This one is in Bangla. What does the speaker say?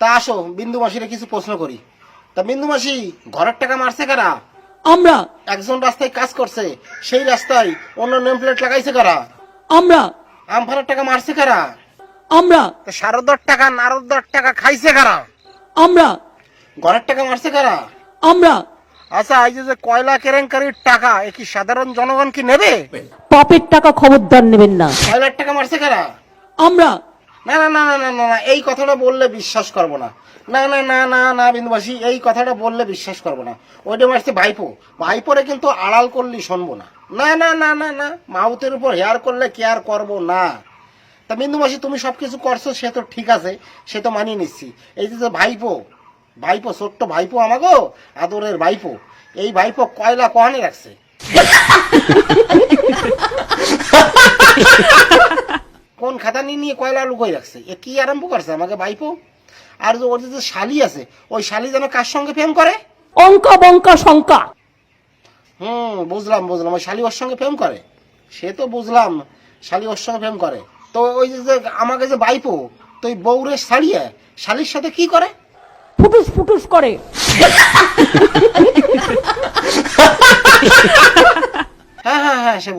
তা আসো বিন্দু মাসিরে কিছু প্রশ্ন করি। তা বিন্দু মাসি, ঘরের টাকা মারছে কারা? আমরা একজন রাস্তায় কাজ করছে, সেই রাস্তায় অন্য নেম প্লেট লাগাইছে কারা? আমরা আমফানের টাকা মারছে কারা? আমরা তা শারদার টাকা নারদার টাকা খাইছে কারা? আমরা ঘরের টাকা মারছে কারা? আমরা আচ্ছা, এই যে কয়লা কেলেঙ্কারির টাকা এ কি সাধারণ জনগণ কি নেবে? পাপের টাকা খবরদার নেবেন না। কয়লার টাকা মারছে কারা? আমরা না না না না না না না, এই কথাটা বললে বিশ্বাস করবো না। না না না না না বিন্দুবাসী, এই কথাটা বললে বিশ্বাস করবো না। ওইটা মারছে ভাইপো। ভাইপোরে কিন্তু আড়াল করলি শুনবো না। না না না না না, মাউথের উপর হেয়ার করলে কেয়ার করবো না। তা বিন্দুবাসী, তুমি সবকিছু করছো, সে তো ঠিক আছে, সে তো মানিয়ে নিচ্ছি। এই যে ভাইপো, ভাইপো ছোট্ট ভাইপো, আমাগো আদরের ভাইপো, এই ভাইপো কয়লা কহানে রাখছে? কোন খাতা নিয়ে কয়লা লুকোই রাখছে? এ কি আরম্ভ করছে আমাকে ভাইপো? আর যে ওর যে শালি আছে, ওই শালি যেন কার সঙ্গে প্রেম করে? অঙ্কা বঙ্কা শঙ্কা। বুঝলাম বুঝলাম, ওই শালি ওর সঙ্গে প্রেম করে। সে তো বুঝলাম শালি ওর সঙ্গে প্রেম করে। তো ওই যে আমাকে যে ভাইপো, তো ওই বউরে শালিয়ে শালির সাথে কি করে? ফুটুস ফুটুস করে। হ্যাঁ হ্যাঁ হ্যাঁ, সে